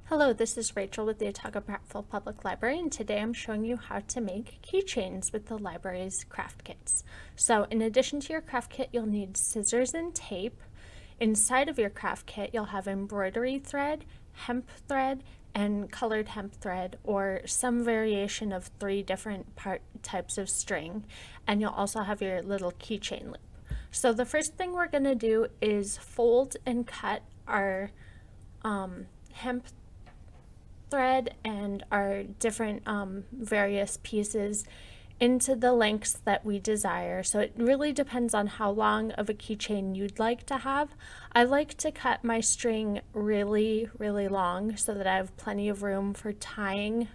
Hello, this is Rachel with the Otago Prattville Public Library, and today I'm showing you how to make keychains with the library's craft kits. So in addition to your craft kit, you'll need scissors and tape. Inside of your craft kit, you'll have embroidery thread, hemp thread, and colored hemp thread, or some variation of 3 different types of string. And you'll also have your little keychain loop. So the first thing we're going to do is fold and cut our hemp thread and our different various pieces into the lengths that we desire. So it really depends on how long of a keychain you'd like to have. I like to cut my string really long so that I have plenty of room for tying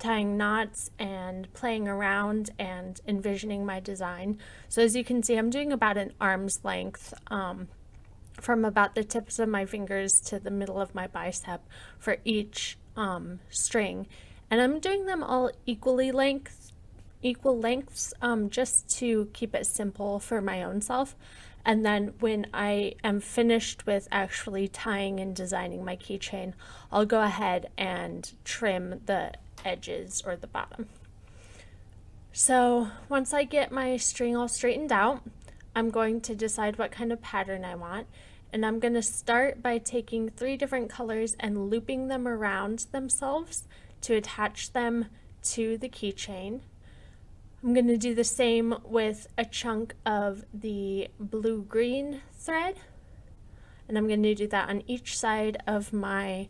knots and playing around and envisioning my design. So as you can see, I'm doing about an arm's length from about the tips of my fingers to the middle of my bicep for each string. And I'm doing them all equal lengths, just to keep it simple for my own self. And then when I am finished with actually tying and designing my keychain, I'll go ahead and trim the edges or the bottom. So once I get my string all straightened out, I'm going to decide what kind of pattern I want, and I'm going to start by taking 3 different colors and looping them around themselves to attach them to the keychain. I'm going to do the same with a chunk of the blue-green thread, and I'm going to do that on each side of my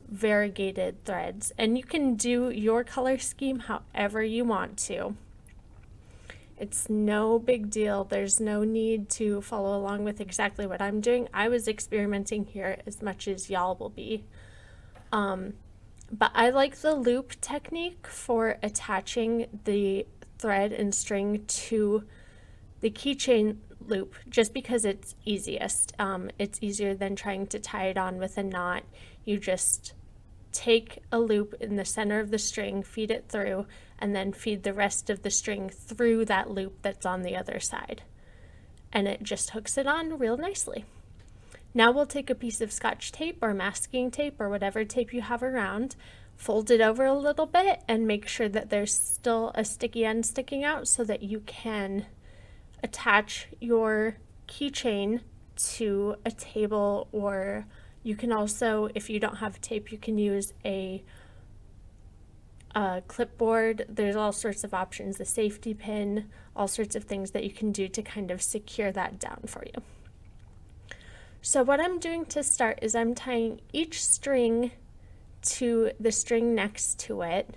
variegated threads. And you can do your color scheme however you want to. It's no big deal. There's no need to follow along with exactly what I'm doing. I was experimenting here as much as y'all will be. But I like the loop technique for attaching the thread and string to the keychain loop just because it's easiest. It's easier than trying to tie it on with a knot. You just take a loop in the center of the string, feed it through, and then feed the rest of the string through that loop that's on the other side. And it just hooks it on real nicely. Now we'll take a piece of Scotch tape or masking tape or whatever tape you have around, fold it over a little bit, and make sure that there's still a sticky end sticking out so that you can attach your keychain to a table, or you can also, if you don't have tape, you can use a clipboard. There's all sorts of options, a safety pin, all sorts of things that you can do to kind of secure that down for you. So what I'm doing to start is I'm tying each string to the string next to it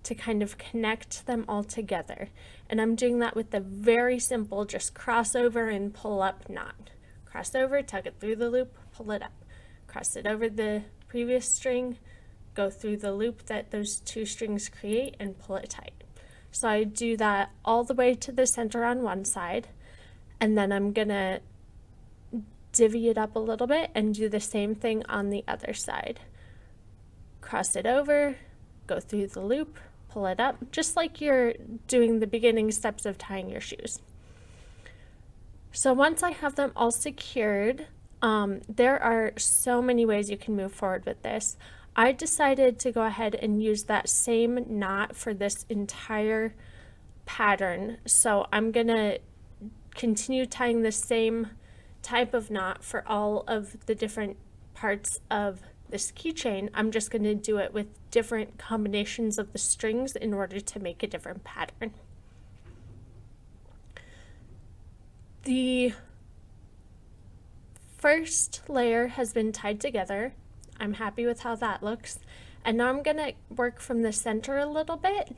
to kind of connect them all together. And I'm doing that with the very simple just cross over and pull up knot. Cross over, tug it through the loop, pull it up. Cross it over the previous string, go through the loop that those 2 strings create, and pull it tight. So I do that all the way to the center on one side, and then I'm gonna divvy it up a little bit and do the same thing on the other side. Cross it over, go through the loop, pull it up, just like you're doing the beginning steps of tying your shoes. So once I have them all secured, there are so many ways you can move forward with this. I decided to go ahead and use that same knot for this entire pattern. So I'm gonna continue tying the same type of knot for all of the different parts of this keychain. I'm just gonna do it with different combinations of the strings in order to make a different pattern. The first layer has been tied together. I'm happy with how that looks. And now I'm gonna work from the center a little bit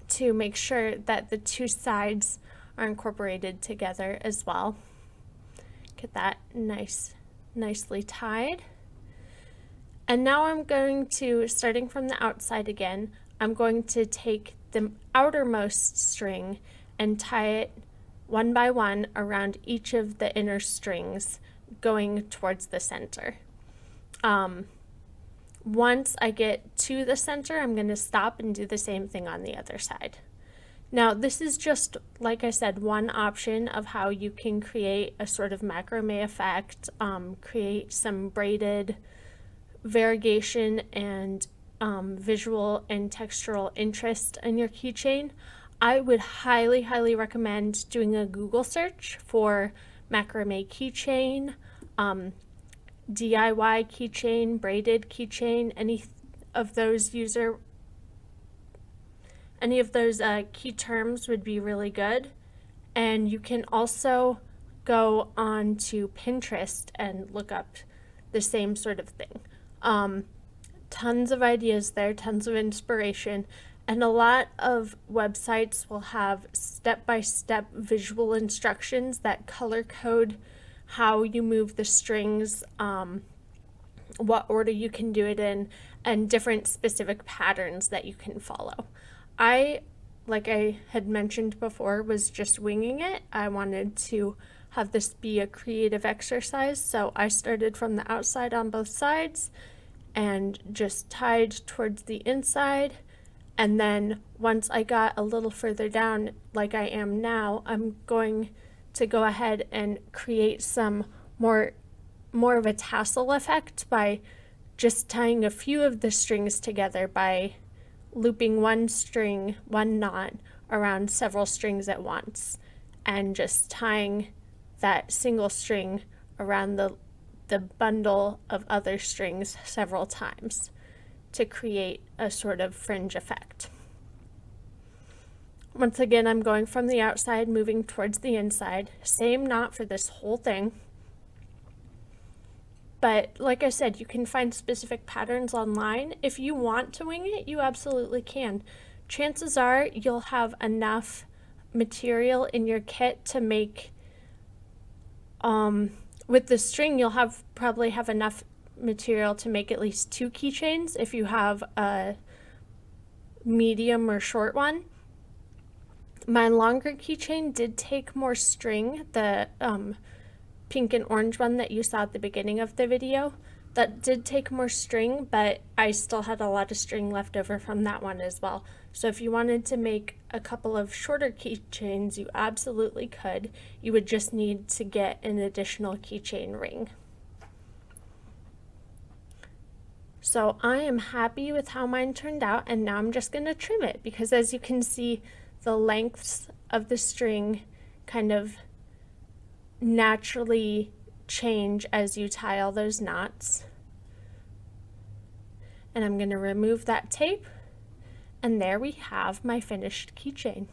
to make sure that the 2 sides are incorporated together as well. Get that nicely tied. And now I'm going to, starting from the outside again, I'm going to take the outermost string and tie it one by one around each of the inner strings going towards the center. Once I get to the center, I'm going to stop and do the same thing on the other side. Now, this is just, like I said, one option of how you can create a sort of macrame effect, create some braided variegation and visual and textural interest in your keychain, I would highly, highly recommend doing a Google search for macrame keychain, DIY keychain, braided keychain, any of those key terms would be really good. And you can also go on to Pinterest and look up the same sort of thing. Tons of ideas there, tons of inspiration, and a lot of websites will have step-by-step visual instructions that color code how you move the strings, what order you can do it in, and different specific patterns that you can follow. Like I had mentioned before, was just winging it. I wanted to have this be a creative exercise, so I started from the outside on both sides and just tied towards the inside. And then once I got a little further down, like I am now, I'm going to go ahead and create some more of a tassel effect by just tying a few of the strings together by looping one knot around several strings at once, and just tying that single string around the bundle of other strings several times to create a sort of fringe effect. Once again, I'm going from the outside, moving towards the inside. Same knot for this whole thing. But like I said, you can find specific patterns online. If you want to wing it, you absolutely can. Chances are you'll have enough material in your kit to make, with the string, you'll probably have enough material to make at least 2 keychains if you have a medium or short one. My longer keychain did take more string, the pink and orange one that you saw at the beginning of the video. That did take more string, but I still had a lot of string left over from that one as well. So if you wanted to make a couple of shorter keychains, you absolutely could. You would just need to get an additional keychain ring. So I am happy with how mine turned out, and now I'm just going to trim it, because as you can see, the lengths of the string kind of naturally change as you tie all those knots. And I'm going to remove that tape, and there we have my finished keychain.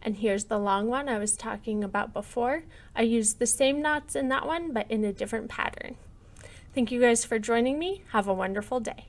And here's the long one I was talking about before. I used the same knots in that one, but in a different pattern. Thank you guys for joining me. Have a wonderful day.